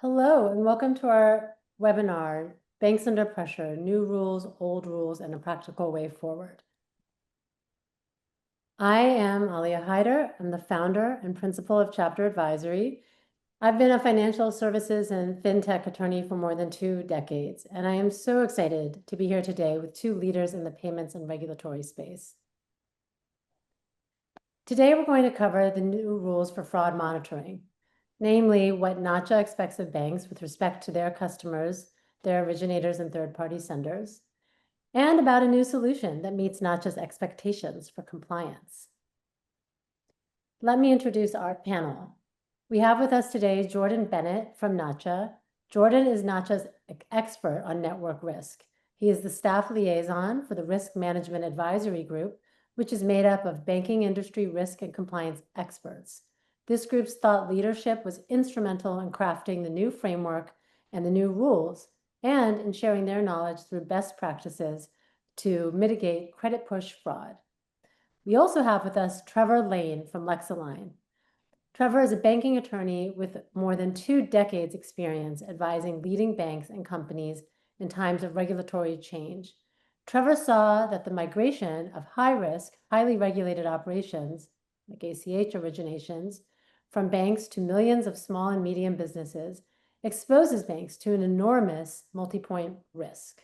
Hello, and welcome to our webinar, Banks Under Pressure, New Rules, Old Rules, and a Practical Way Forward. I am Aliya Haider. I'm the founder and principal of Chapter Advisory. I've been a financial services and fintech attorney for more than 2 decades, and I am so excited to be here today with two leaders in the payments and regulatory space. Today, we're going to cover the new rules for fraud monitoring, namely what Nacha expects of banks with respect to their customers, their originators and third-party senders, and about a new solution that meets Nacha's expectations for compliance. Let me introduce our panel. We have with us today Jordan Bennett from Nacha. Jordan is Nacha's expert on network risk. He is the staff liaison for the Risk Management Advisory Group, which is made up of banking industry risk and compliance experts. This group's thought leadership was instrumental in crafting the new framework and the new rules, and in sharing their knowledge through best practices to mitigate credit push fraud. We also have with us Trevor Lain from LexAlign. Trevor is a banking attorney with more than 2 decades experience advising leading banks and companies in times of regulatory change. Trevor saw that the migration of high-risk, highly regulated operations, like ACH originations, from banks to millions of small and medium businesses exposes banks to an enormous multi-point risk.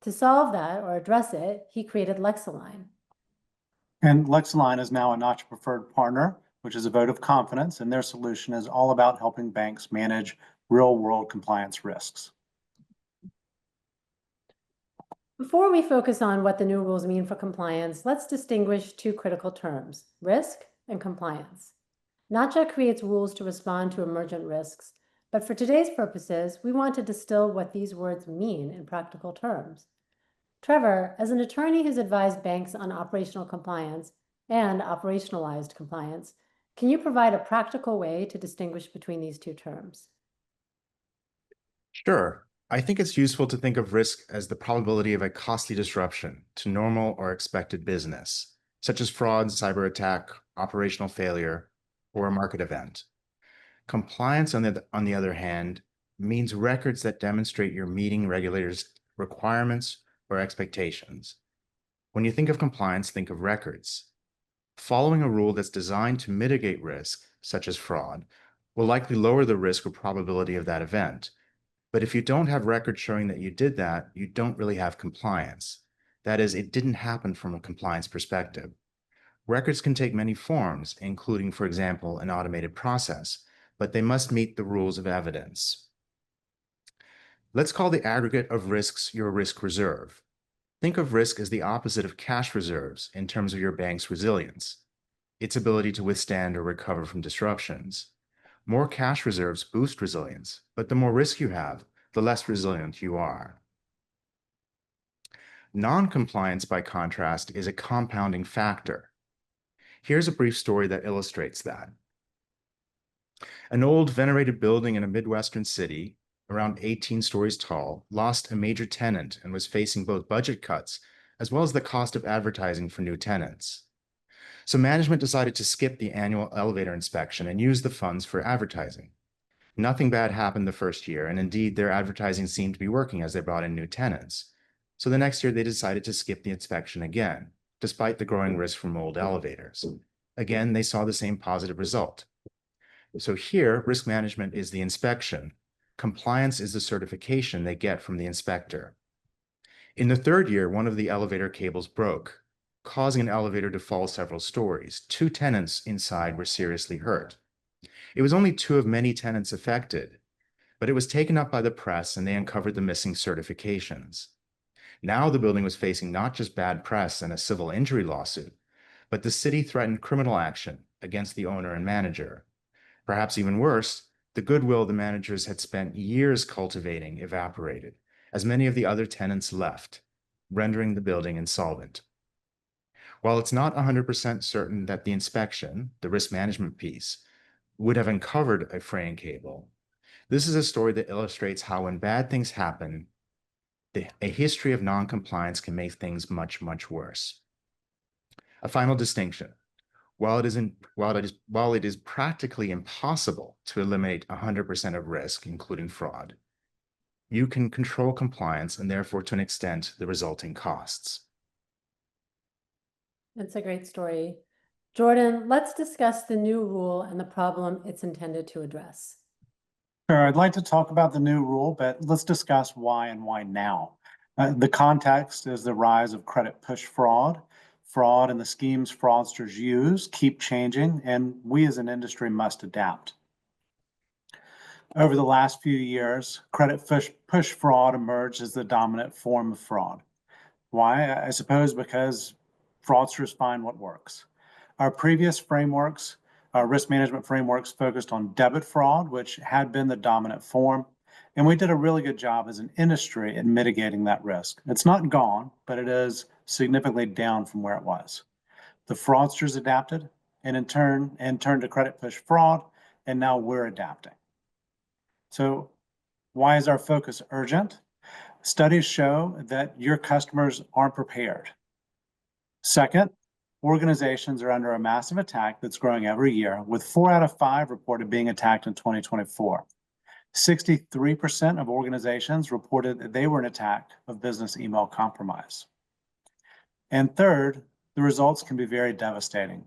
To solve that or address it, he created LexAlign. And LexAlign is now a Nacha preferred partner, which is a vote of confidence, and their solution is all about helping banks manage real-world compliance risks. Before we focus on what the new rules mean for compliance, let's distinguish 2 critical terms, risk and compliance. Nacha creates rules to respond to emergent risks, but for today's purposes, we want to distill what these words mean in practical terms. Trevor, as an attorney who's advised banks on operational compliance and operationalized compliance, can you provide a practical way to distinguish between these 2 terms? Sure. I think it's useful to think of risk as the probability of a costly disruption to normal or expected business, such as fraud, cyber attack, operational failure, or a market event. Compliance, on the other hand, means records that demonstrate you're meeting regulators' requirements or expectations. When you think of compliance, think of records. Following a rule that's designed to mitigate risk, such as fraud, will likely lower the risk or probability of that event. But if you don't have records showing that you did that, you don't really have compliance. That is, it didn't happen from a compliance perspective. Records can take many forms, including, for example, an automated process, but they must meet the rules of evidence. Let's call the aggregate of risks your risk reserve. Think of risk as the opposite of cash reserves in terms of your bank's resilience, its ability to withstand or recover from disruptions. More cash reserves boost resilience, but the more risk you have, the less resilient you are. Non-compliance, by contrast, is a compounding factor. Here's a brief story that illustrates that. An old venerated building in a Midwestern city, around 18 stories tall, lost a major tenant and was facing both budget cuts as well as the cost of advertising for new tenants. So management decided to skip the annual elevator inspection and use the funds for advertising. Nothing bad happened the first year, and indeed their advertising seemed to be working as they brought in new tenants. So the next year they decided to skip the inspection again, despite the growing risk from old elevators. Again, they saw the same positive result. So here, risk management is the inspection. Compliance is the certification they get from the inspector. In the third year, one of the elevator cables broke, causing an elevator to fall several stories. 2 tenants inside were seriously hurt. It was only 2 of many tenants affected, but it was taken up by the press and they uncovered the missing certifications. Now the building was facing not just bad press and a civil injury lawsuit, but the city threatened criminal action against the owner and manager. Perhaps even worse, the goodwill the managers had spent years cultivating evaporated, as many of the other tenants left, rendering the building insolvent. While it's not 100% certain that the inspection, the risk management piece, would have uncovered a fraying cable, this is a story that illustrates how when bad things happen, a history of non-compliance can make things much, much worse. A final distinction. While it is practically impossible to eliminate 100% of risk, including fraud, you can control compliance and therefore, to an extent, the resulting costs. That's a great story. Jordan, let's discuss the new rule and the problem it's intended to address. Sure, I'd like to talk about the new rule, but let's discuss why and why now. The context is the rise of credit push fraud. Fraud and the schemes fraudsters use keep changing, and we as an industry must adapt. Over the last few years, credit push fraud emerged as the dominant form of fraud. Why? I suppose because fraudsters find what works. Our previous frameworks, our risk management frameworks, focused on debit fraud, which had been the dominant form, and we did a really good job as an industry in mitigating that risk. It's not gone, but it is significantly down from where it was. The fraudsters adapted and turned to credit push fraud, and now we're adapting. So why is our focus urgent? Studies show that your customers aren't prepared. Second, organizations are under a massive attack that's growing every year, with 4 out of 5 reported being attacked in 2024. 63% of organizations reported that they were an attack of business email compromise. And third, the results can be very devastating.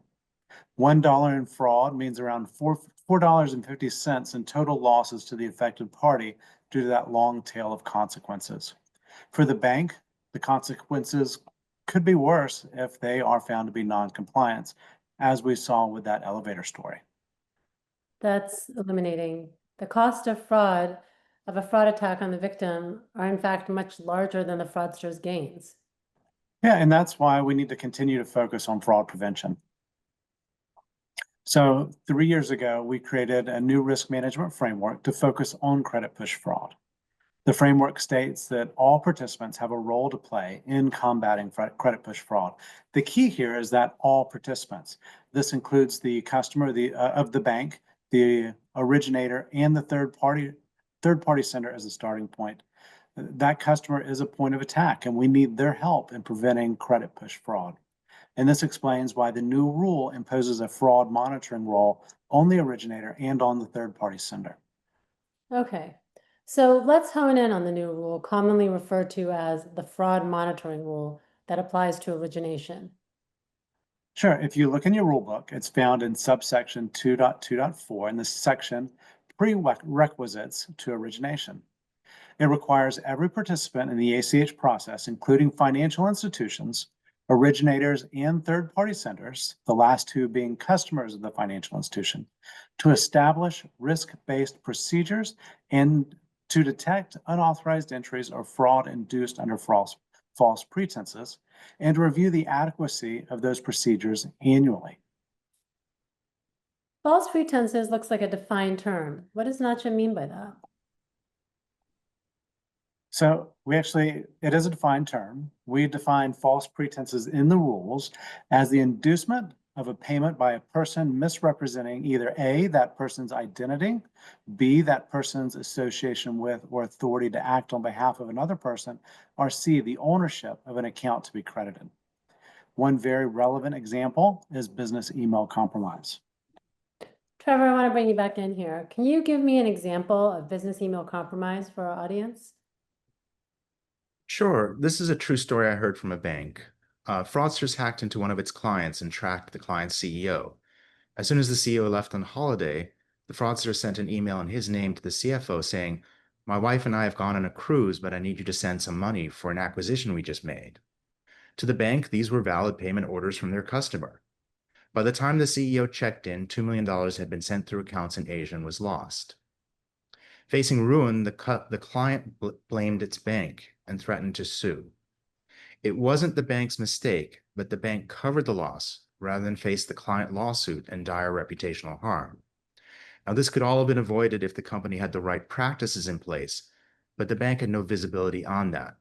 $1 in fraud means around $4.50 in total losses to the affected party due to that long tail of consequences. For the bank, the consequences could be worse if they are found to be non-compliant, as we saw with that elevator story. That's eliminating. The cost of a fraud attack on the victim are in fact much larger than the fraudster's gains. Yeah, and that's why we need to continue to focus on fraud prevention. So 3 years ago, we created a new risk management framework to focus on credit push fraud. The framework states that all participants have a role to play in combating credit push fraud. The key here is that all participants. This includes the customer of the bank, the originator, and the third party sender as a starting point. That customer is a point of attack, and we need their help in preventing credit push fraud. And this explains why the new rule imposes a fraud monitoring role on the originator and on the third party sender. Okay, so let's hone in on the new rule, commonly referred to as the fraud monitoring rule that applies to origination. Sure, if you look in your rule book, it's found in subsection 2.2.4 in the section prerequisites to origination. It requires every participant in the ACH process, including financial institutions, originators, and third-party senders, the last two being customers of the financial institution, to establish risk-based procedures and to detect unauthorized entries or fraud induced under false pretenses, and to review the adequacy of those procedures annually. False pretenses looks like a defined term. What does Nacha mean by that? So it is a defined term. We define false pretenses in the rules as the inducement of a payment by a person misrepresenting either A, that person's identity, B, that person's association with or authority to act on behalf of another person, or C, the ownership of an account to be credited. One very relevant example is business email compromise. Trevor, I want to bring you back in here. Can you give me an example of business email compromise for our audience? Sure. This is a true story I heard from a bank. Fraudsters hacked into one of its clients and tracked the client's CEO. As soon as the CEO left on holiday, the fraudster sent an email in his name to the CFO saying, "My wife and I have gone on a cruise, but I need you to send some money for an acquisition we just made." To the bank, these were valid payment orders from their customer. By the time the CEO checked in, $2 million had been sent through accounts in Asia and was lost. Facing ruin, the client blamed its bank and threatened to sue. It wasn't the bank's mistake, but the bank covered the loss rather than face the client lawsuit and dire reputational harm. Now, this could all have been avoided if the company had the right practices in place, but the bank had no visibility on that.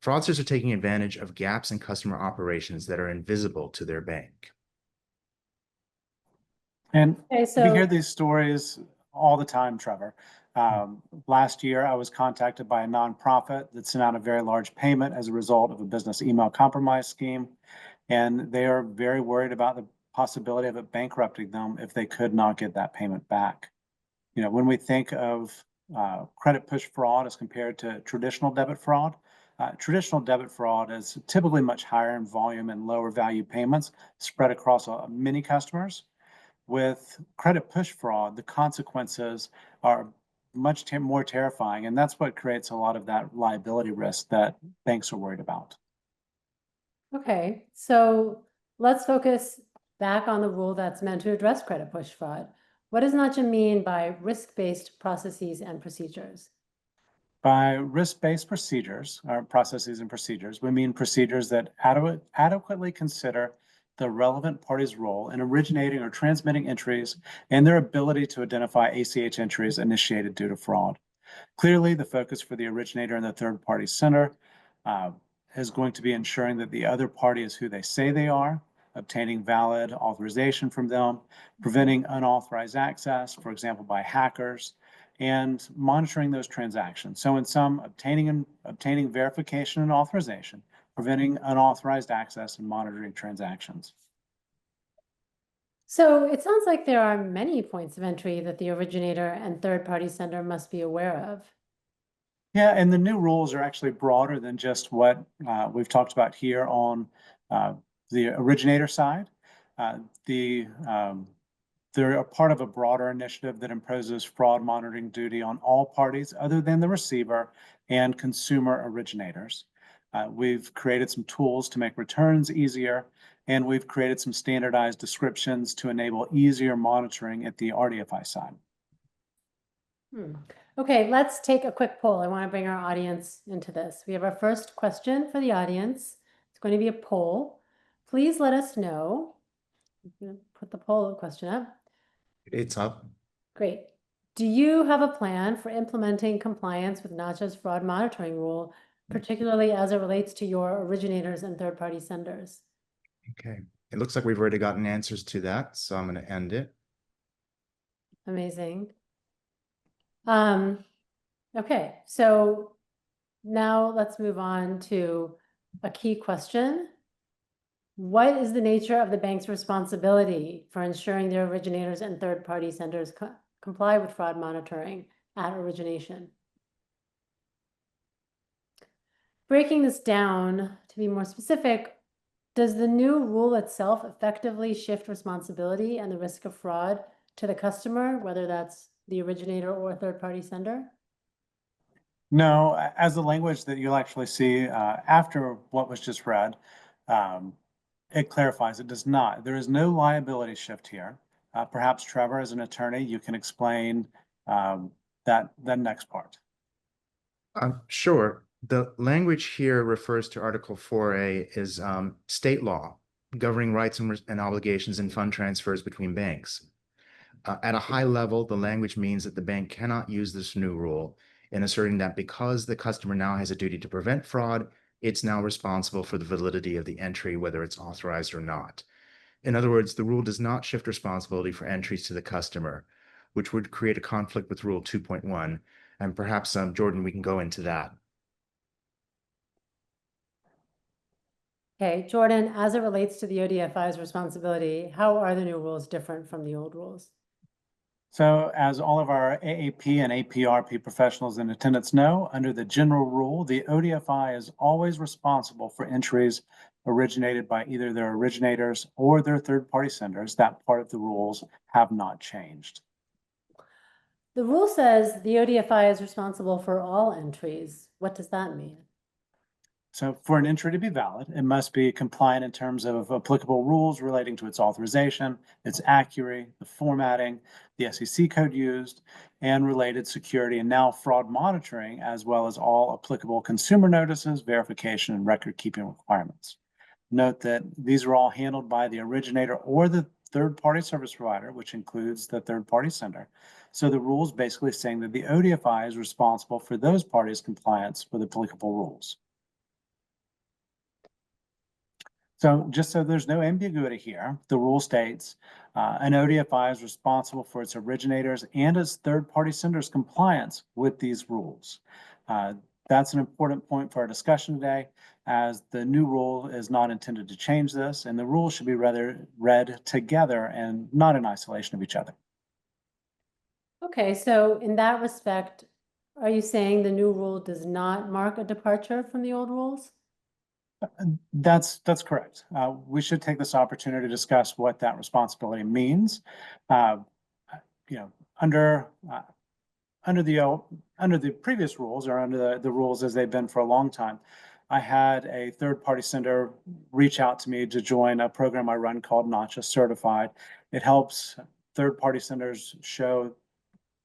Fraudsters are taking advantage of gaps in customer operations that are invisible to their bank. And Okay, we hear these stories all the time, Trevor. Last year, I was contacted by a nonprofit that sent out a very large payment as a result of a business email compromise scheme. And they are very worried about the possibility of it bankrupting them if they could not get that payment back. You know, when we think of credit push fraud as compared to traditional debit fraud is typically much higher in volume and lower value payments spread across many customers. With credit push fraud, the consequences are much more terrifying, and that's what creates a lot of that liability risk that banks are worried about. Okay, so let's focus back on the rule that's meant to address credit push fraud. What does Nacha mean by risk-based processes and procedures? By risk-based procedures, or processes and procedures, we mean procedures that adequately consider the relevant party's role in originating or transmitting entries and their ability to identify ACH entries initiated due to fraud. Clearly, the focus for the originator and the third-party sender is going to be ensuring that the other party is who they say they are, obtaining valid authorization from them, preventing unauthorized access, for example, by hackers, and monitoring those transactions. So in sum, obtaining verification and authorization, preventing unauthorized access, and monitoring transactions. So it sounds like there are many points of entry that the originator and third-party sender must be aware of. Yeah, and the new rules are actually broader than just what we've talked about here on the originator side. They're a part of a broader initiative that imposes fraud monitoring duty on all parties other than the receiver and consumer originators. We've created some tools to make returns easier, and we've created some standardized descriptions to enable easier monitoring at the ODFI side. Okay, let's take a quick poll. I want to bring our audience into this. We have our first question for the audience. It's going to be a poll. Please let us know. I'm going to put the poll question up. It's up. Great. Do you have a plan for implementing compliance with Nacha's fraud monitoring rule, particularly as it relates to your originators and third-party senders? Okay. It looks like we've already gotten answers to that, so I'm going to end it. Amazing. Okay, so now let's move on to a key question. What is the nature of the bank's responsibility for ensuring their originators and third-party senders comply with fraud monitoring at origination? Breaking this down to be more specific, does the new rule itself effectively shift responsibility and the risk of fraud to the customer, whether that's the originator or third-party sender? No, as the language that you'll actually see after what was just read, it clarifies it does not. There is no liability shift here. Perhaps Trevor, as an attorney, you can explain that next part. Sure. The language here refers to Article 4A is state law governing rights and obligations in fund transfers between banks. At a high level, the language means that the bank cannot use this new rule in asserting that because the customer now has a duty to prevent fraud, it's now responsible for the validity of the entry, whether it's authorized or not. In other words, the rule does not shift responsibility for entries to the customer, which would create a conflict with Rule 2.1. And perhaps, Jordan, we can go into that. Okay, Jordan, as it relates to the ODFI's responsibility, how are the new rules different from the old rules? So as all of our AAP and APRP professionals in attendance know, under the general rule, the ODFI is always responsible for entries originated by either their originators or their third-party senders. That part of the rules have not changed. The rule says the ODFI is responsible for all entries. What does that mean? So for an entry to be valid, it must be compliant in terms of applicable rules relating to its authorization, its accuracy, the formatting, the SEC code used, and related security and now fraud monitoring, as well as all applicable consumer notices, verification, and record-keeping requirements. Note that these are all handled by the originator or the third-party service provider, which includes the third-party sender. So the rule is basically saying that the ODFI is responsible for those parties' compliance with applicable rules. So just so there's no ambiguity here, the rule states an ODFI is responsible for its originators and its third-party senders' compliance with these rules. That's an important point for our discussion today, as the new rule is not intended to change this, and the rules should be rather read together and not in isolation of each other. Okay, so in that respect, are you saying the new rule does not mark a departure from the old rules? That's correct. We should take this opportunity to discuss what that responsibility means. You know, under the previous rules, or under the rules as they've been for a long time, I had a third-party sender reach out to me to join a program I run called Nacha Certified. It helps third-party senders show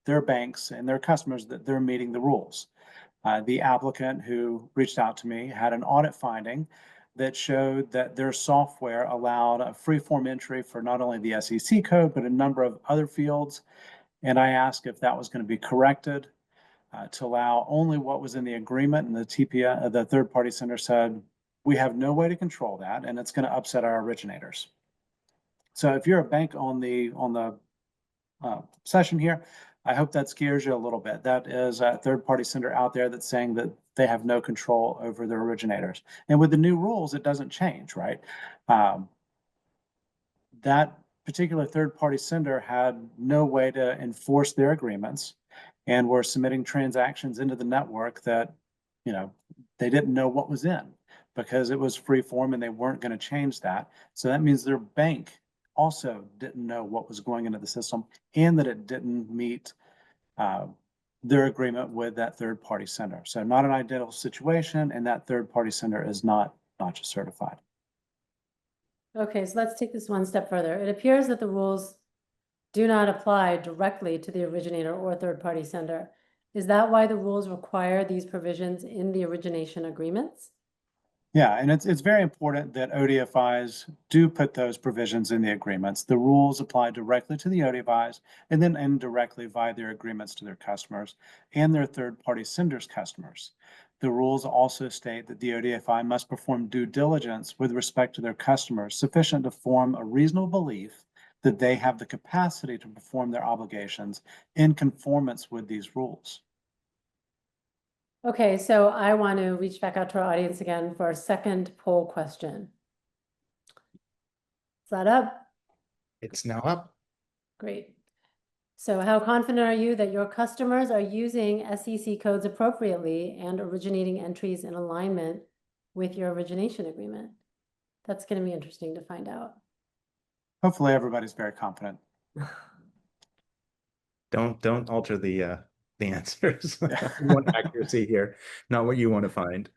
their banks and their customers that they're meeting the rules. The applicant who reached out to me had an audit finding that showed that their software allowed a free-form entry for not only the SEC code, but a number of other fields. And I asked if that was going to be corrected to allow only what was in the agreement. And the TPA, the third-party sender, said, we have no way to control that, and it's going to upset our originators. So if you're a bank on the session here, I hope that scares you a little bit. That is a third-party sender out there that's saying that they have no control over their originators. And with the new rules, it doesn't change, right? That particular third-party sender had no way to enforce their agreements and were submitting transactions into the network that, you know, they didn't know what was in because it was free form and they weren't going to change that. So that means their bank also didn't know what was going into the system and that it didn't meet their agreement with that third-party sender. So not an ideal situation, and that third-party sender is not just certified. Okay, so let's take this one step further. It appears that the rules do not apply directly to the originator or third-party sender. Is that why the rules require these provisions in the origination agreements? Yeah, and it's very important that ODFIs do put those provisions in the agreements. The rules apply directly to the ODFIs and then indirectly via their agreements to their customers and their third-party senders' customers. The rules also state that the ODFI must perform due diligence with respect to their customers sufficient to form a reasonable belief that they have the capacity to perform their obligations in conformance with these rules. Okay, so I want to reach back out to our audience again for a second poll question. Is that up? It's now up. Great. So how confident are you that your customers are using SEC codes appropriately and originating entries in alignment with your origination agreement? That's going to be interesting to find out. Hopefully everybody's very confident. Don't alter the answers. We want accuracy here, not what you want to find.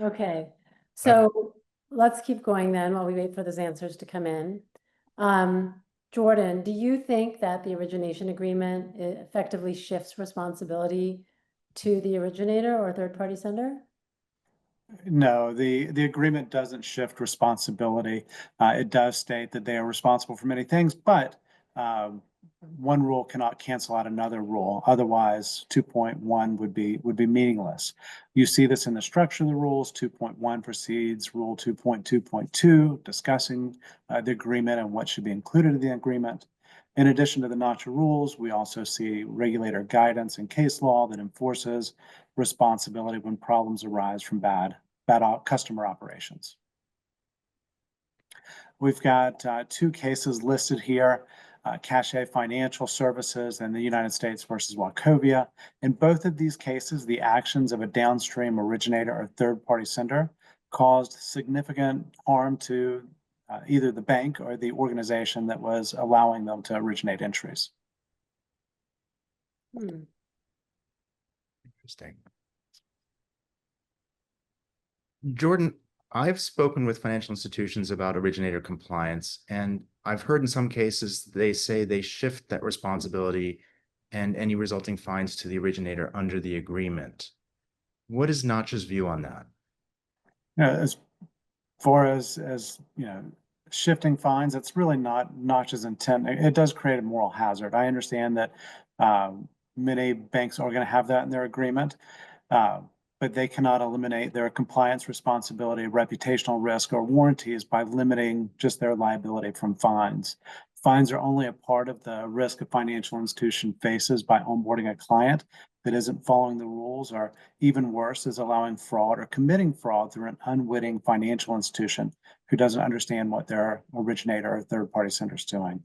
Okay, so let's keep going then while we wait for those answers to come in. Jordan, do you think that the origination agreement effectively shifts responsibility to the originator or third-party sender? No, the agreement doesn't shift responsibility. It does state that they are responsible for many things, but one rule cannot cancel out another rule. Otherwise, 2.1 would be meaningless. You see this in the structure of the rules. 2.1 precedes Rule 2.2.2, discussing the agreement and what should be included in the agreement. In addition to the Nacha rules, we also see regulator guidance and case law that enforces responsibility when problems arise from bad customer operations. We've got two cases listed here, Cachet Financial Services and the United States versus Wachovia. In both of these cases, the actions of a downstream originator or third-party sender caused significant harm to either the bank or the organization that was allowing them to originate entries. Interesting. Jordan, I've spoken with financial institutions about originator compliance, and I've heard in some cases they say they shift that responsibility and any resulting fines to the originator under the agreement. What is Nacha's view on that? As far as you know, shifting fines, it's really not Nacha's intent. It does create a moral hazard. I understand that many banks are going to have that in their agreement, but they cannot eliminate their compliance responsibility, reputational risk, or warranties by limiting just their liability from fines. Fines are only a part of the risk a financial institution faces by onboarding a client that isn't following the rules, or even worse, is allowing fraud or committing fraud through an unwitting financial institution who doesn't understand what their originator or third-party sender is doing.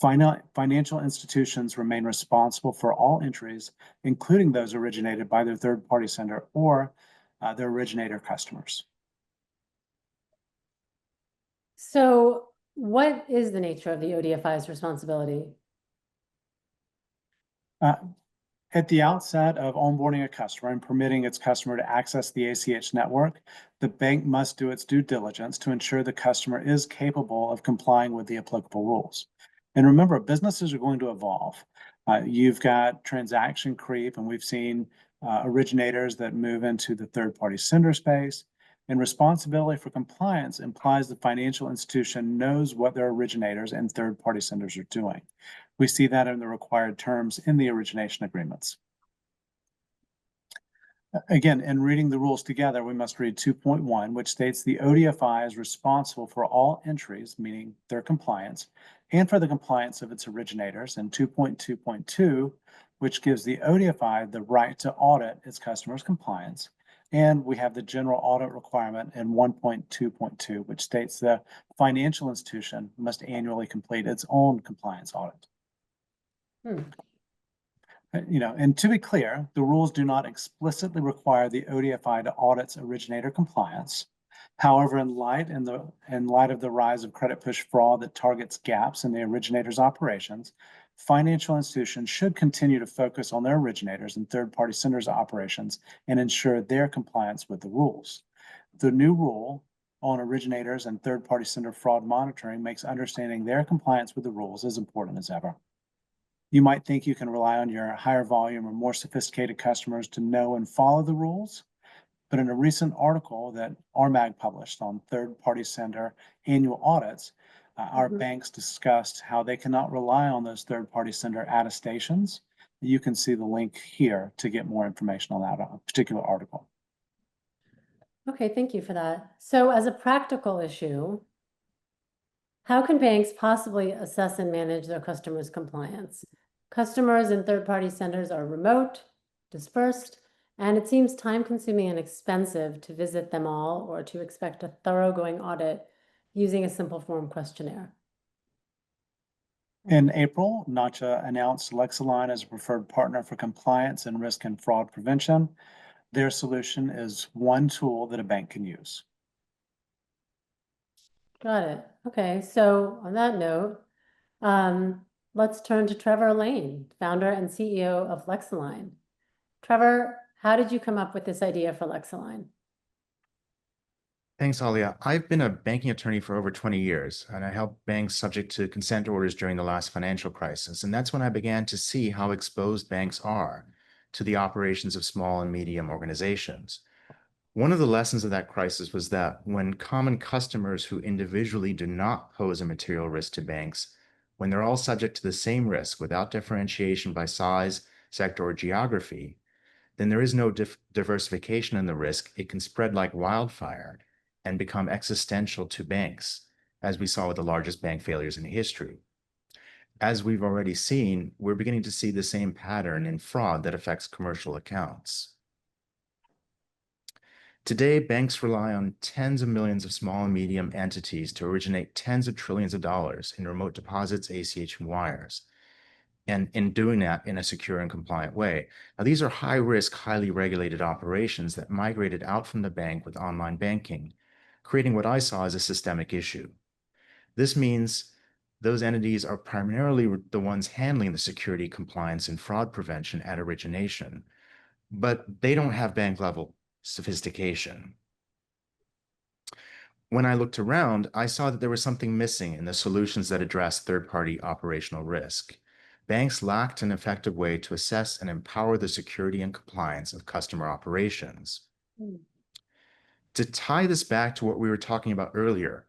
Financial institutions remain responsible for all entries, including those originated by their third-party sender or their originator customers. So what is the nature of the ODFI's responsibility? At the outset of onboarding a customer and permitting its customer to access the ACH network, the bank must do its due diligence to ensure the customer is capable of complying with the applicable rules. And remember, businesses are going to evolve. You've got transaction creep, and we've seen originators that move into the third-party sender space. And responsibility for compliance implies the financial institution knows what their originators and third-party senders are doing. We see that in the required terms in the origination agreements. Again, in reading the rules together, we must read 2.1, which states the ODFI is responsible for all entries, meaning their compliance, and for the compliance of its originators, and 2.2.2, which gives the ODFI the right to audit its customers' compliance. And we have the general audit requirement in 1.2.2, which states the financial institution must annually complete its own compliance audit. And to be clear, the rules do not explicitly require the ODFI to audit its originator compliance. However, in light of the rise of credit push fraud that targets gaps in the originator's operations, financial institutions should continue to focus on their originators and third-party senders' operations and ensure their compliance with the rules. The new rule on originators and third-party sender fraud monitoring makes understanding their compliance with the rules as important as ever. You might think you can rely on your higher volume or more sophisticated customers to know and follow the rules, but in a recent article that RMAG published on third-party sender annual audits, our banks discussed how they cannot rely on those third-party sender attestations. You can see the link here to get more information on that particular article. Okay, thank you for that. So as a practical issue, how can banks possibly assess and manage their customers' compliance? Customers and third-party senders are remote, dispersed, and it seems time-consuming and expensive to visit them all or to expect a thoroughgoing audit using a simple form questionnaire. In April, Nacha announced LexAlign as a preferred partner for compliance and risk and fraud prevention. Their solution is one tool that a bank can use. Got it. Okay, so on that note, let's turn to Trevor Lain, founder and CEO of LexAlign. Trevor, how did you come up with this idea for LexAlign? Thanks, Aliya. I've been a banking attorney for over 20 years, and I helped banks subject to consent orders during the last financial crisis. And that's when I began to see how exposed banks are to the operations of small and medium organizations. One of the lessons of that crisis was that when common customers who individually do not pose a material risk to banks, when they're all subject to the same risk without differentiation by size, sector, or geography, then there is no diversification in the risk. It can spread like wildfire and become existential to banks, as we saw with the largest bank failures in history. As we've already seen, we're beginning to see the same pattern in fraud that affects commercial accounts. Today, banks rely on tens of millions of small and medium entities to originate tens of trillions of dollars in remote deposits, ACH, and wires, and in doing that in a secure and compliant way. Now, these are high-risk, highly regulated operations that migrated out from the bank with online banking, creating what I saw as a systemic issue. This means those entities are primarily the ones handling the security, compliance, and fraud prevention at origination, but they don't have bank-level sophistication. When I looked around, I saw that there was something missing in the solutions that address third-party operational risk. Banks lacked an effective way to assess and empower the security and compliance of customer operations. To tie this back to what we were talking about earlier,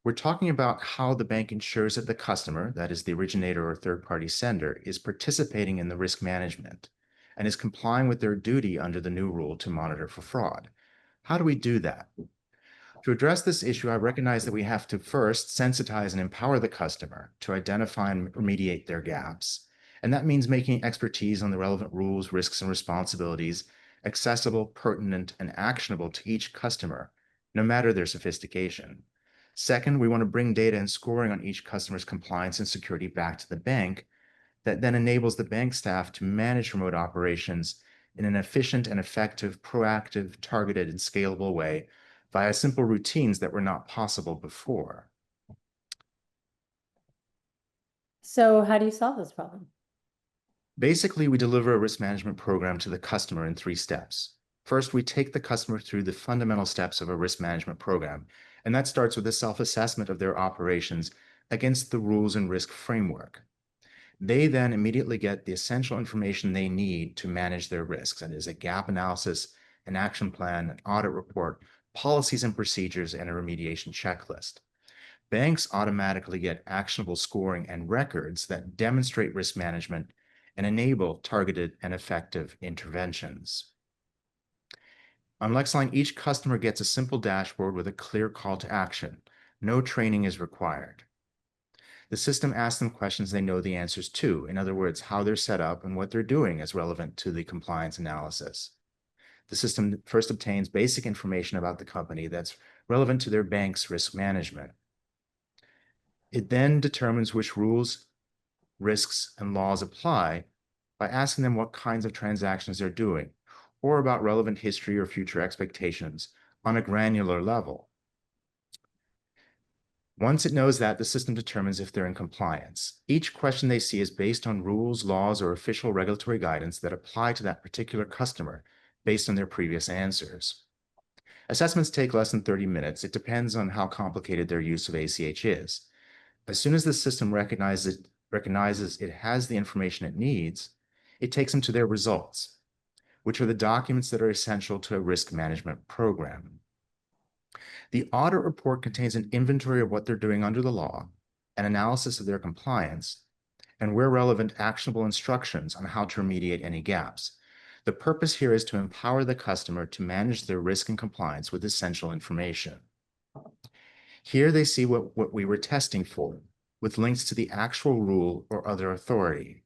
we're talking about how the bank ensures that the customer, that is the originator or third-party sender, is participating in the risk management and is complying with their duty under the new rule to monitor for fraud. How do we do that? To address this issue, I recognize that we have to first sensitize and empower the customer to identify and remediate their gaps. And that means making expertise on the relevant rules, risks, and responsibilities accessible, pertinent, and actionable to each customer, no matter their sophistication. Second, we want to bring data and scoring on each customer's compliance and security back to the bank that then enables the bank staff to manage remote operations in an efficient and effective, proactive, targeted, and scalable way via simple routines that were not possible before. So how do you solve this problem? Basically, we deliver a risk management program to the customer in 3 steps. First, we take the customer through the fundamental steps of a risk management program, and that starts with a self-assessment of their operations against the rules and risk framework. They then immediately get the essential information they need to manage their risks. That is a gap analysis, an action plan, an audit report, policies and procedures, and a remediation checklist. Banks automatically get actionable scoring and records that demonstrate risk management and enable targeted and effective interventions. On LexAlign, each customer gets a simple dashboard with a clear call to action. No training is required. The system asks them questions they know the answers to. In other words, how they're set up and what they're doing is relevant to the compliance analysis. The system first obtains basic information about the company that's relevant to their bank's risk management. It then determines which rules, risks, and laws apply by asking them what kinds of transactions they're doing, or about relevant history or future expectations on a granular level. Once it knows that, the system determines if they're in compliance. Each question they see is based on rules, laws, or official regulatory guidance that apply to that particular customer based on their previous answers. Assessments take less than 30 minutes. It depends on how complicated their use of ACH is. As soon as the system recognizes it has the information it needs, it takes them to their results, which are the documents that are essential to a risk management program. The audit report contains an inventory of what they're doing under the law, an analysis of their compliance, and where relevant, actionable instructions on how to remediate any gaps. The purpose here is to empower the customer to manage their risk and compliance with essential information. Here they see what we were testing for, with links to the actual rule or other authority.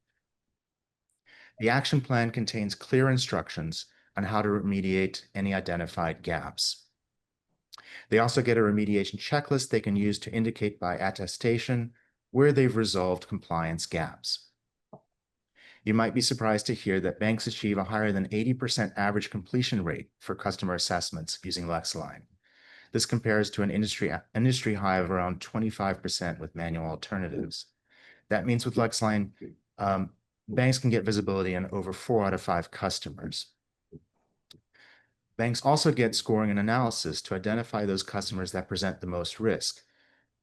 The action plan contains clear instructions on how to remediate any identified gaps. They also get a remediation checklist they can use to indicate by attestation where they've resolved compliance gaps. You might be surprised to hear that banks achieve a higher than 80% average completion rate for customer assessments using LexAlign. This compares to an industry high of around 25% with manual alternatives. That means with LexAlign, banks can get visibility on over 4 out of 5 customers. Banks also get scoring and analysis to identify those customers that present the most risk,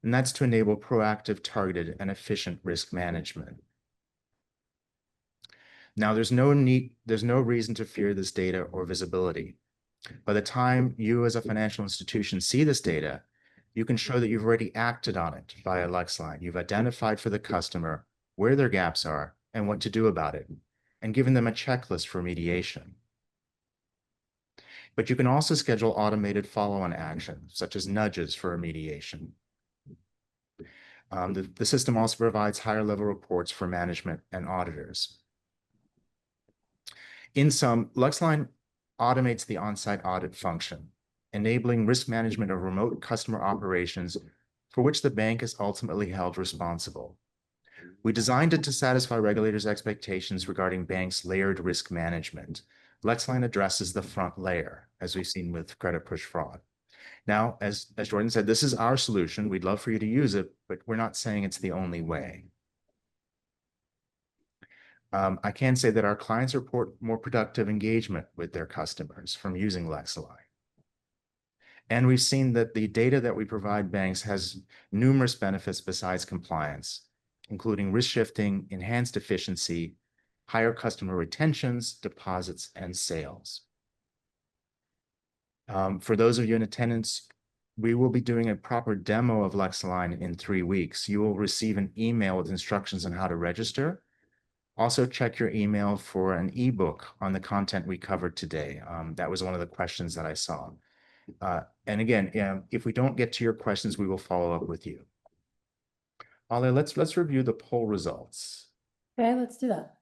and that's to enable proactive, targeted, and efficient risk management. Now, there's no reason to fear this data or visibility. By the time you as a financial institution see this data, you can show that you've already acted on it via LexAlign. You've identified for the customer where their gaps are and what to do about it, and given them a checklist for remediation. But you can also schedule automated follow-on actions, such as nudges for remediation. The system also provides higher-level reports for management and auditors. In sum, LexAlign automates the on-site audit function, enabling risk management of remote customer operations for which the bank is ultimately held responsible. We designed it to satisfy regulators' expectations regarding banks' layered risk management. LexAlign addresses the front layer, as we've seen with credit push fraud. Now, as Jordan said, this is our solution. We'd love for you to use it, but we're not saying it's the only way. I can say that our clients report more productive engagement with their customers from using LexAlign. And we've seen that the data that we provide banks has numerous benefits besides compliance, including risk shifting, enhanced efficiency, higher customer retentions, deposits, and sales. For those of you in attendance, we will be doing a proper demo of LexAlign in 3 weeks. You will receive an email with instructions on how to register. Also, check your email for an ebook on the content we covered today. That was one of the questions that I saw. And again, if we don't get to your questions, we will follow up with you. Aliya, let's review the poll results. Okay, let's do that.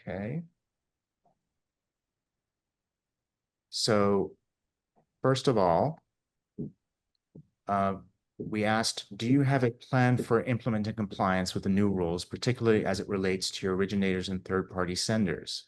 Okay. So first of all, we asked, do you have a plan for implementing compliance with the new rules, particularly as it relates to your originators and third-party senders?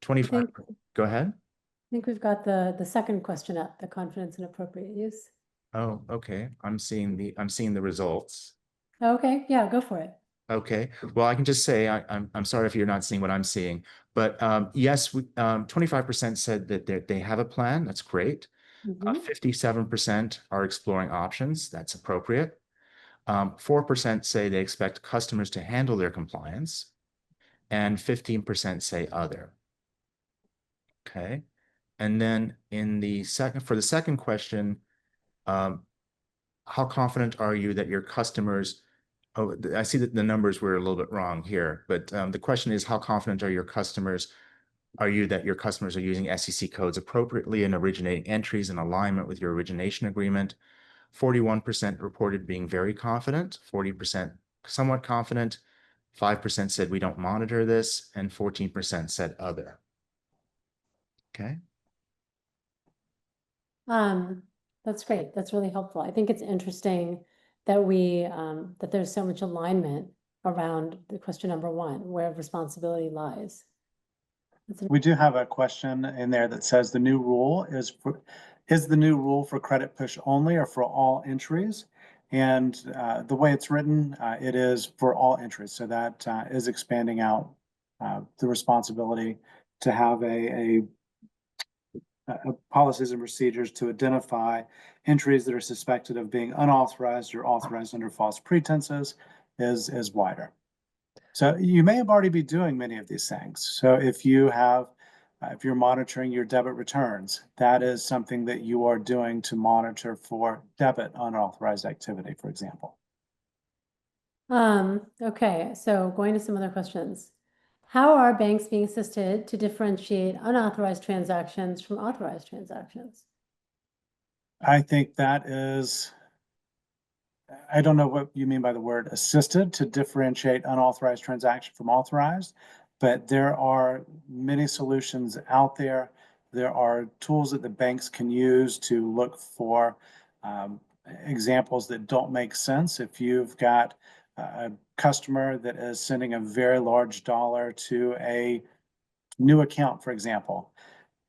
25, go ahead. I think we've got the second question up, the confidence in appropriate use. Oh, okay. I'm seeing the results. Okay, yeah, go for it. Okay, well, I can just say I'm sorry if you're not seeing what I'm seeing, but yes, 25% said that they have a plan. That's great. 57% are exploring options. That's appropriate. 4% say they expect customers to handle their compliance, and 15% say other. Okay, and then for the second question, how confident are you that your customers? Oh, I see that the numbers were a little bit wrong here, but the question is, how confident are you that your customers are using SEC codes appropriately and originating entries in alignment with your origination agreement? 41% reported being very confident, 40% somewhat confident, 5% said we don't monitor this, and 14% said other. Okay. That's great. That's really helpful. I think it's interesting that that there's so much alignment around the question number one, where responsibility lies. We do have a question in there that says the new rule is the new rule for credit push only or for all entries? And the way it's written, it is for all entries. So that is expanding out the responsibility to have policies and procedures to identify entries that are suspected of being unauthorized or authorized under false pretenses is wider. So you may have already be doing many of these things. So if you're monitoring your debit returns, that is something that you are doing to monitor for debit unauthorized activity, for example. Okay, so going to some other questions. How are banks being assisted to differentiate unauthorized transactions from authorized transactions? I think that is, I don't know what you mean by the word assisted to differentiate unauthorized transaction from authorized, but there are many solutions out there. There are tools that the banks can use to look for examples that don't make sense. If you've got a customer that is sending a very large dollar to a new account, for example,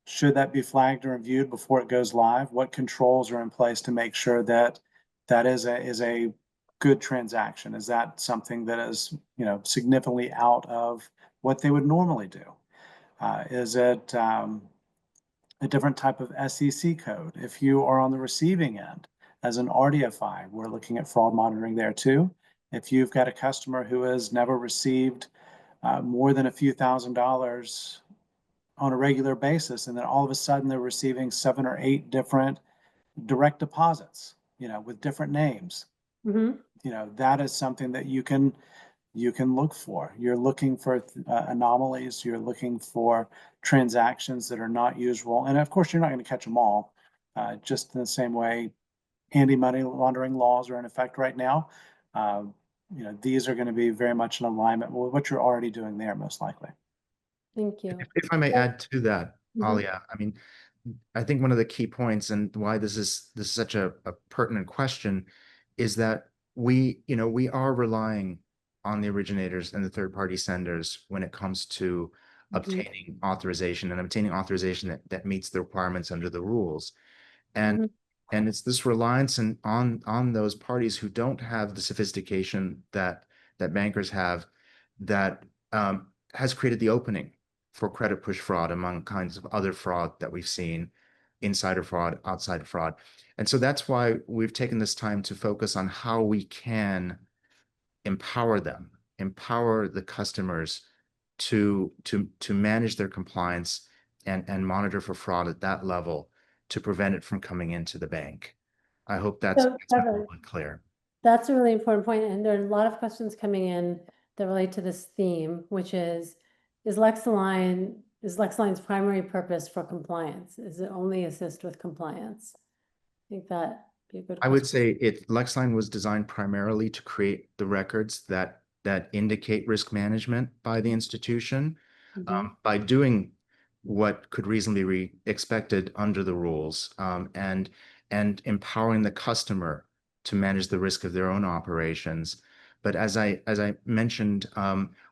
should that be flagged or reviewed before it goes live? What controls are in place to make sure that that is a good transaction? Is that something that is, significantly out of what they would normally do? Is it a different type of SEC code? If you are on the receiving end as an ODFI, we're looking at fraud monitoring there too. If you've got a customer who has never received more than a few $1,000s on a regular basis, and then all of a sudden they're receiving 7 or 8 different direct deposits, with different names. That is something that you can look for. You're looking for anomalies. You're looking for transactions that are not usual. And of course, you're not going to catch them all. Just in the same way, anti-money laundering laws are in effect right now. These are going to be very much in alignment with what you're already doing there, most likely. Thank you. If I may add to that, Aliya, I mean, I think one of the key points and why this is such a pertinent question is that we are relying on the originators and the third-party senders when it comes to obtaining authorization that meets the requirements under the rules. And it's this reliance on those parties who don't have the sophistication that bankers have that has created the opening for credit push fraud among kinds of other fraud that we've seen, insider fraud, outsider fraud. And so that's why we've taken this time to focus on how we can empower the customers to manage their compliance and monitor for fraud at that level to prevent it from coming into the bank. I hope that's clear. That's a really important point, and there are a lot of questions coming in that relate to this theme, which is LexAlign is LexAlign's primary purpose for compliance? Is it only assist with compliance? I think that be a good I would question. say LexAlign was designed primarily to create the records that indicate risk management by the institution. Mhm. By doing what could reasonably be expected under the rules, and empowering the customer to manage the risk of their own operations. But as I mentioned,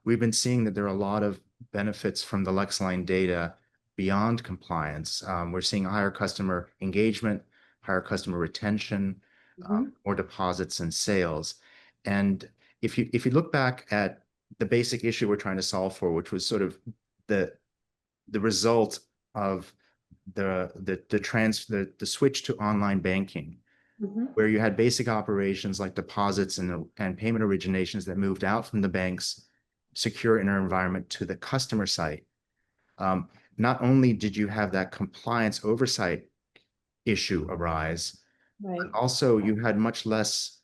we've been seeing that there are a lot of benefits from the LexAlign data beyond compliance. We're seeing higher customer engagement, higher customer retention, Mhm. more deposits and sales. And if you look back at the basic issue we're trying to solve for, which was sort of the result of the switch to online banking, Mhm. where you had basic operations like deposits and payment originations that moved out from the bank's secure inner environment to the customer site. Not only did you have that compliance oversight issue arise, Right. also you had much less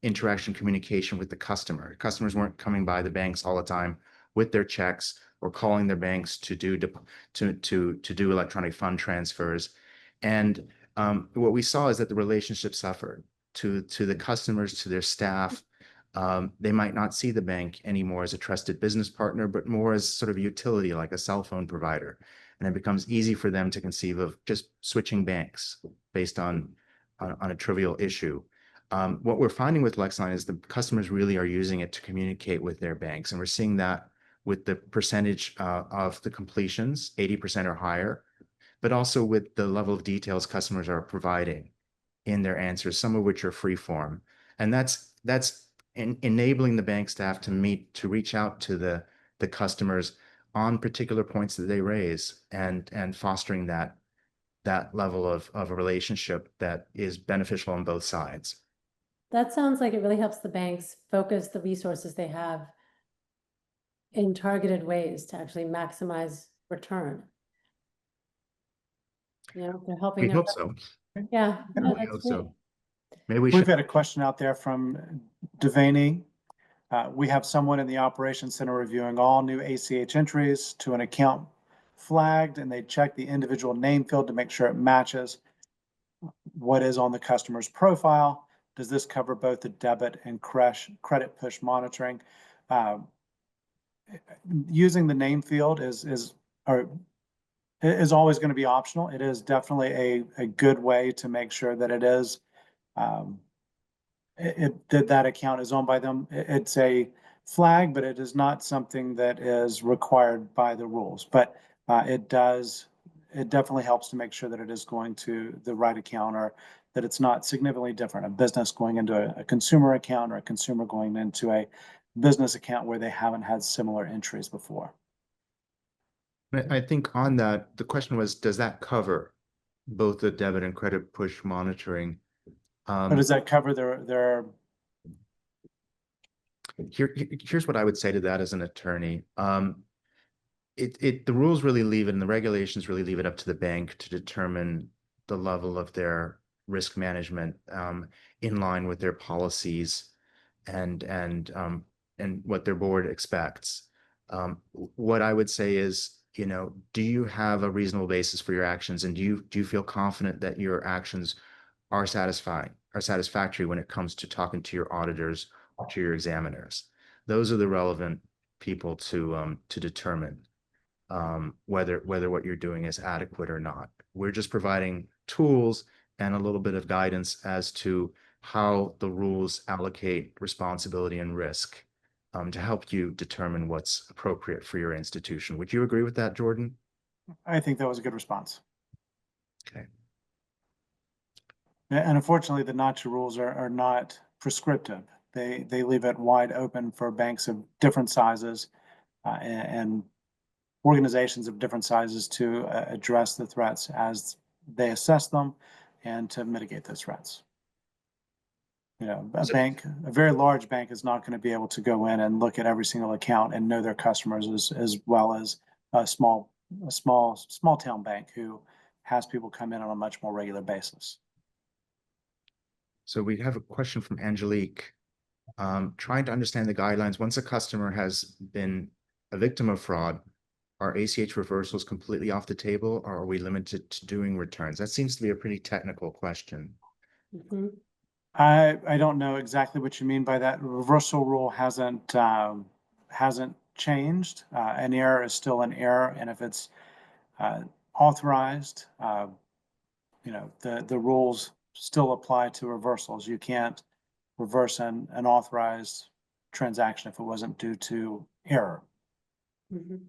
interaction communication with the customer. Customers weren't coming by the banks all the time with their checks or calling their banks to do electronic fund transfers. And what we saw is that the relationship suffered to the customers, to their staff. They might not see the bank anymore as a trusted business partner, but more as sort of a utility, like a cell phone provider. And it becomes easy for them to conceive of just switching banks based on a trivial issue. What we're finding with LexAlign is the customers really are using it to communicate with their banks. And we're seeing that with the percentage of the completions, 80% or higher, but also with the level of details customers are providing in their answers, some of which are free form. And that's enabling the bank staff to reach out to the customers on particular points that they raise, and fostering that level of a relationship that is beneficial on both sides. That sounds like it really helps the banks focus the resources they have in targeted ways to actually maximize return. You know, they're helping We their, hope so. yeah, Yeah, no, We that's hope great. so. Maybe we We've should. had a question out there from Devaney. We have someone in the operations center reviewing all new ACH entries to an account flagged, and they check the individual name field to make sure it matches what is on the customer's profile. Does this cover both the debit and credit push monitoring? Using the name field is always going to be optional. It is definitely a good way to make sure that it is that account is owned by them. It's a flag, but it is not something that is required by the rules. But it definitely helps to make sure that it is going to the right account, or that it's not significantly different. A business going into a consumer account, or a consumer going into a business account where they haven't had similar entries before. I think on that, the question was, does that cover both the debit and credit push monitoring? Or does that cover their Here's what I would say to that as an attorney. The rules really leave it, and the regulations really leave it up to the bank to determine the level of their risk management in line with their policies and what their board expects. What I would say is, do you have a reasonable basis for your actions, and do you feel confident that your actions are satisfactory when it comes to talking to your auditors or to your examiners? Those are the relevant people to determine whether what you're doing is adequate or not. We're just providing tools and a little bit of guidance as to how the rules allocate responsibility and risk to help you determine what's appropriate for your institution. Would you agree with that, Jordan? I think that was a good response. Okay. And unfortunately, the Nacha rules are not prescriptive. They leave it wide open for banks of different sizes and organizations of different sizes to address the threats as they assess them, and to mitigate those threats. A very large bank is not going to be able to go in and look at every single account and know their customers as well as a small town bank who has people come in on a much more regular basis. So we have a question from Angelique, trying to understand the guidelines. Once a customer has been a victim of fraud, are ACH reversals completely off the table, or are we limited to doing returns? That seems to be a pretty technical question. Mhm. I don't know exactly what you mean by that. Reversal rule hasn't changed. An error is still an error, and if it's authorized, the rules still apply to reversals. You can't reverse an authorized transaction if it wasn't due to error. Mhm.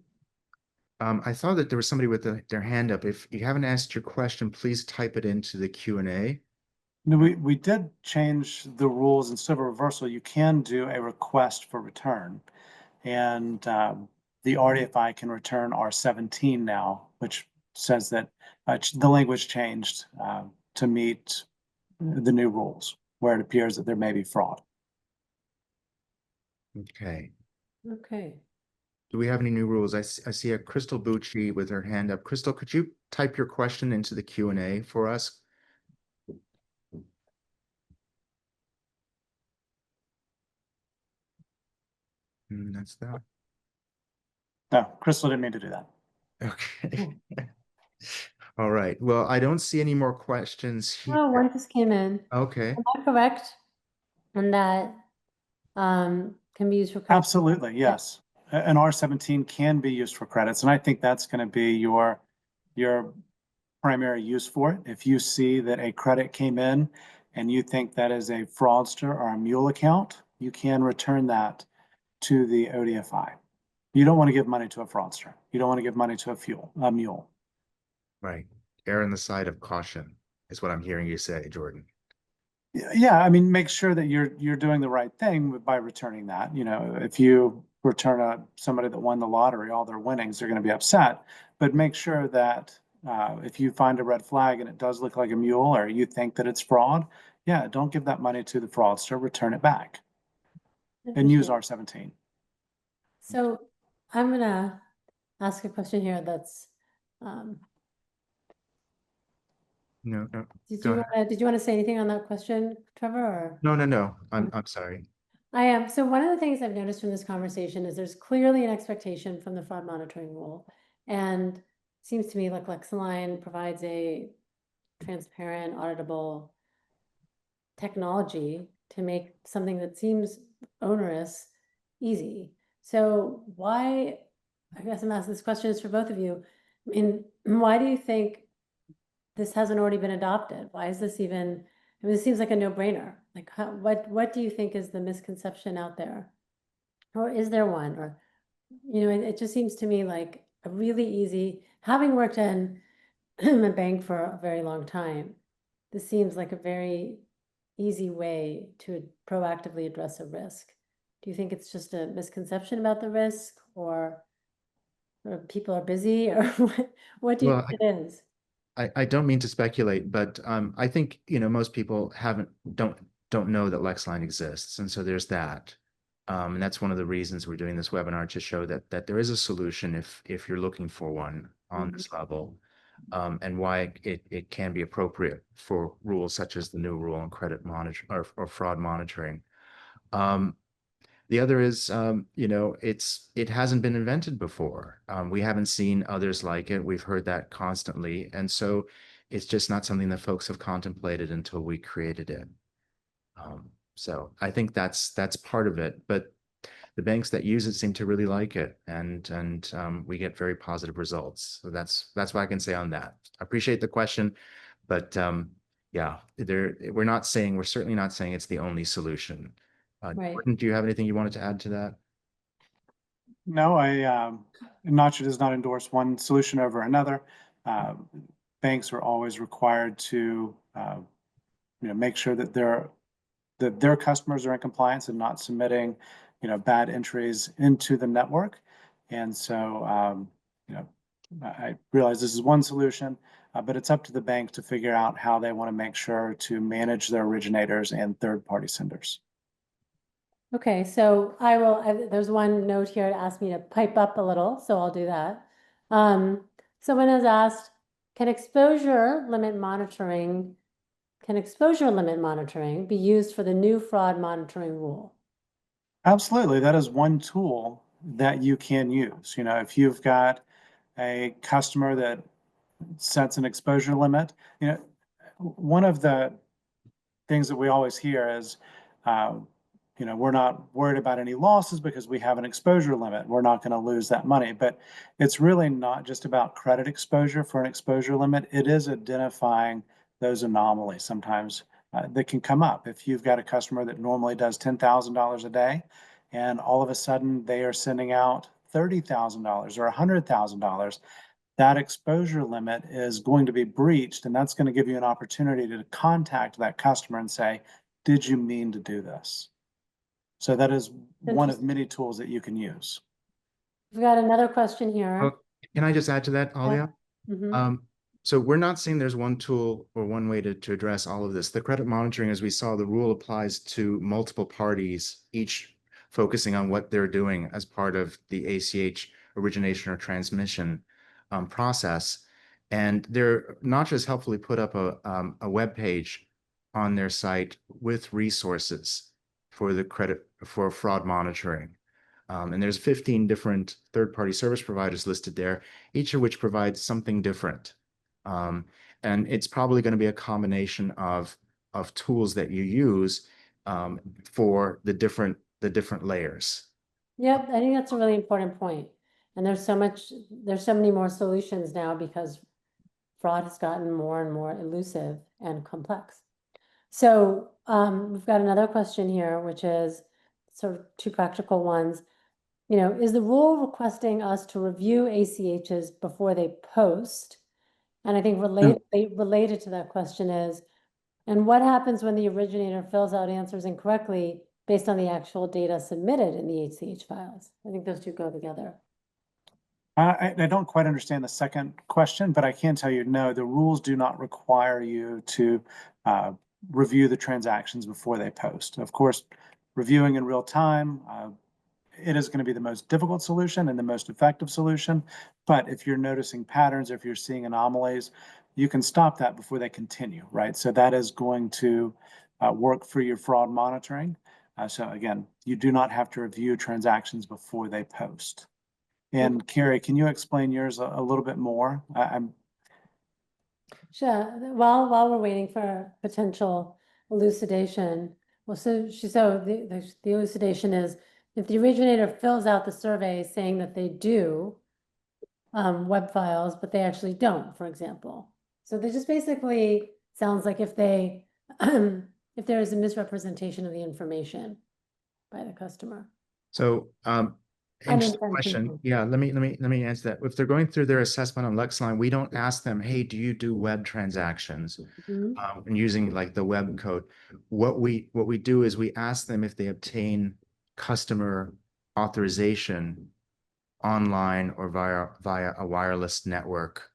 I saw that there was somebody with their hand up. If you haven't asked your question, please type it into the Q&A. No, we did change the rules. Instead of a reversal, you can do a request for return. And the RDFI can return R17 now, which says that the language changed to meet the new rules, where it appears that there may be fraud. Okay. Okay. Do we have any new rules? I see a Crystal Bucci with her hand up. Crystal, could you type your question into the Q&A for us? That's that. No, Crystal didn't mean to do that. Okay. All right. Well, I don't see any more questions here. Oh, one just came in. Okay. Am I correct? And that can be used for credit. Absolutely, yes. An R17 can be used for credits, and I think that's going to be your primary use for it. If you see that a credit came in and you think that is a fraudster or a mule account, you can return that to the ODFI. You don't want to give money to a fraudster. You don't want to give money to a mule. Right. Err on the side of caution is what I'm hearing you say, Jordan. Yeah, I mean, make sure that you're doing the right thing by returning that. You know, if you return somebody that won the lottery, all their winnings, they're going to be upset. But make sure that if you find a red flag and it does look like a mule, or you think that it's fraud, yeah, don't give that money to the fraudster. Return it back and use Interesting. R17. So I'm gonna ask a question here that's No, no. did Go you ahead. wanna, did you want to say anything on that question, Trevor? Or? No. I'm sorry. I am. So one of the things I've noticed from this conversation is there's clearly an expectation from the fraud monitoring rule. And seems to me like LexAlign provides a transparent, auditable technology to make something that seems onerous easy. So why, I guess I'm asking this question is for both of you. I mean, why do you think this hasn't already been adopted? Why is this even, I mean, it seems like a no-brainer. Like, what do you think is the misconception out there? Or is there one? Or, it just seems to me like a really easy, having worked in a bank for a very long time, this seems like a very easy way to proactively address a risk. Do you think it's just a misconception about the risk, or people are busy, or what do you Well, think it is? I don't mean to speculate, but I think most people don't know that LexAlign exists, and so there's that. And that's one of the reasons we're doing this webinar, to show that there is a solution if you're looking for one on this level, and why it can be appropriate for rules such as the new rule on credit monitor or fraud monitoring. The other is, it hasn't been invented before. We haven't seen others like it. We've heard that constantly. And so it's just not something that folks have contemplated until we created it. So I think that's part of it. But the banks that use it seem to really like it, and we get very positive results. So that's what I can say on that. I appreciate the question, but yeah, we're certainly not saying it's the only solution. Right. Jordan, do you have anything you wanted to add to that? No, Nacha does not endorse one solution over another. Banks are always required to, make sure that their customers are in compliance and not submitting, bad entries into the network. And so, I realize this is one solution, but it's up to the bank to figure out how they want to make sure to manage their originators and third-party senders. Okay, so there's one note here to ask me to pipe up a little, so I'll do that. Someone has asked, can exposure limit monitoring be used for the new fraud monitoring rule? Absolutely. That is one tool that you can use. If you've got a customer that sets an exposure limit, one of the things that we always hear is, we're not worried about any losses because we have an exposure limit. We're not going to lose that money. But it's really not just about credit exposure for an exposure limit. It is identifying those anomalies sometimes that can come up. If you've got a customer that normally does $10,000 a day, and all of a sudden they are sending out $30,000 or $100,000, that exposure limit is going to be breached, and that's going to give you an opportunity to contact that customer and say, did you mean to do this? So that is one of many tools that you can use. We've got another question here. Oh, can I just add to that, Aliya? Mhm. So we're not saying there's one tool or one way to address all of this. The credit monitoring, as we saw, the rule applies to multiple parties, each focusing on what they're doing as part of the ACH origination or transmission process. And Nacha has helpfully put up a web page on their site with resources for fraud monitoring. And there's 15 different third-party service providers listed there, each of which provides something different. And it's probably going to be a combination of tools that you use for the different layers. Yep, I think that's a really important point. And there's so many more solutions now because fraud has gotten more and more elusive and complex. So we've got another question here, which is sort of two practical ones. Is the rule requesting us to review ACHs before they post? And I think related to that question is, and what happens when the originator fills out answers incorrectly based on the actual data submitted in the ACH files? I think those two go together. I don't quite understand the second question, but I can tell you, no, the rules do not require you to review the transactions before they post. Of course, reviewing in real time, it is going to be the most difficult solution and the most effective solution. But if you're noticing patterns, or if you're seeing anomalies, you can stop that before they continue, right? So that is going to work for your fraud monitoring. So again, you do not have to review transactions before they post. And Carrie, can you explain yours a little bit more? Sure. While we're waiting for potential elucidation, well, the elucidation is if the originator fills out the survey saying that they do web files, but they actually don't, for example. So they just basically sounds like if they if there is a misrepresentation of the information by the customer. So interesting question. Yeah, let me answer that. If they're going through their assessment on LexAlign, we don't ask them, hey, do you do web transactions? And using like the web code. What we do is we ask them if they obtain customer authorization online or via a wireless network,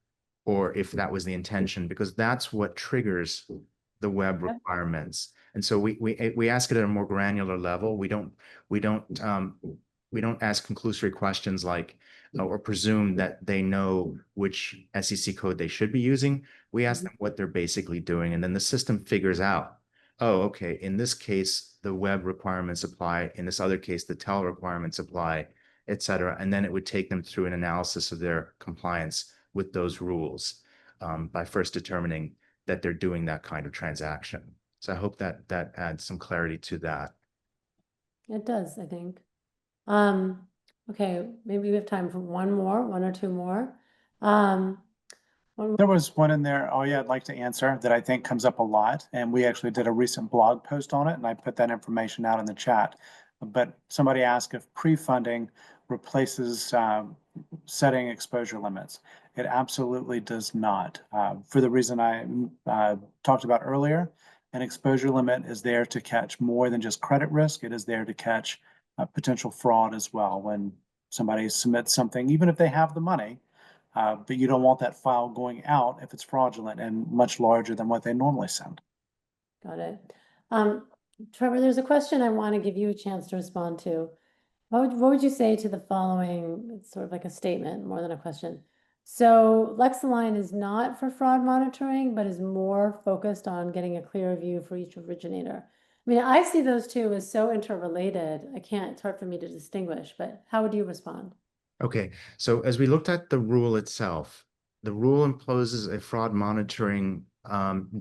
or if that was the intention, because that's what triggers the web requirements. And so we ask it at a more granular level. We don't ask conclusory questions like, or presume that they know which SEC code they should be using. We ask them what they're basically doing, and then the system figures out, oh, okay, in this case, the web requirements apply. In this other case, the tel requirements apply, et cetera. And then it would take them through an analysis of their compliance with those rules by first determining that they're doing that kind of transaction. So I hope that adds some clarity to that. It does, I think. Okay, maybe we have time for one or two more. There was one in there, oh yeah, I'd like to answer that I think comes up a lot. And we actually did a recent blog post on it, and I put that information out in the chat. But somebody asked if pre-funding replaces setting exposure limits. It absolutely does not. For the reason I talked about earlier, an exposure limit is there to catch more than just credit risk. It is there to catch potential fraud as well. When somebody submits something, even if they have the money, but you don't want that file going out if it's fraudulent and much larger than what they normally send. Got it. Trevor, there's a question I want to give you a chance to respond to. What would you say to the following? It's sort of like a statement more than a question. So LexAlign is not for fraud monitoring, but is more focused on getting a clear view for each originator. I mean, I see those two as so interrelated. It's hard for me to distinguish, but how would you respond? Okay, so as we looked at the rule itself, the rule imposes a fraud monitoring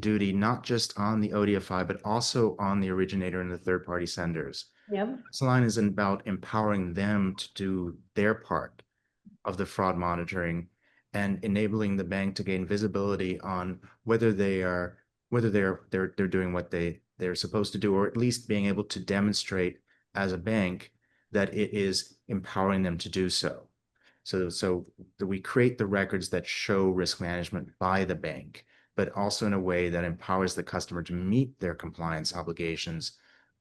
duty not just on the ODFI, but also on the originator and the third-party senders. Yep. LexAlign is about empowering them to do their part of the fraud monitoring and enabling the bank to gain visibility on whether they're doing what they're supposed to do, or at least being able to demonstrate as a bank that it is empowering them to do so. So that we create the records that show risk management by the bank, but also in a way that empowers the customer to meet their compliance obligations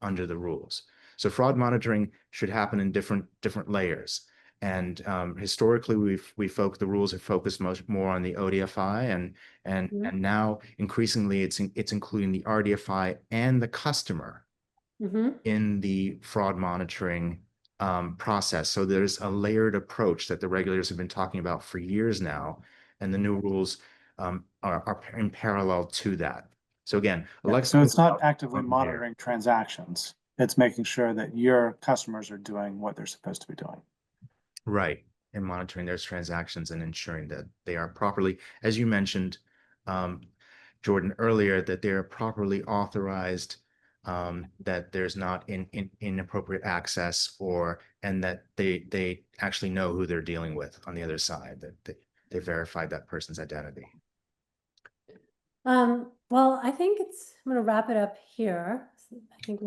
under the rules. So fraud monitoring should happen in different layers. And historically, the rules have focused much more on the ODFI, and now increasingly it's including the RDFI and the customer in the fraud monitoring process. So there's a layered approach that the regulators have been talking about for years now, and the new rules are in parallel to that. So again, So it's not actively monitoring transactions. It's making sure that your customers are doing what they're supposed to be doing. Right, and monitoring their transactions and ensuring that they are properly, as you mentioned, Jordan, earlier, that they're properly authorized, that there's not inappropriate access, and that they actually know who they're dealing with on the other side, that they verified that person's identity. Well, I think I'm gonna wrap it up here. I think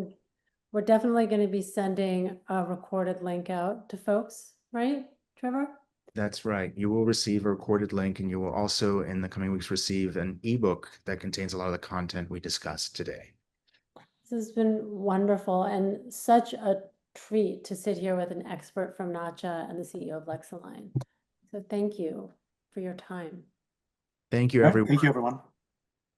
we're definitely gonna be sending a recorded link out to folks, right, Trevor? That's right. You will receive a recorded link, and you will also, in the coming weeks, receive an ebook that contains a lot of the content we discussed today. This has been wonderful and such a treat to sit here with an expert from Nacha and the CEO of LexAlign. So thank you for your time. Thank you, All right, everyone. thank you, everyone.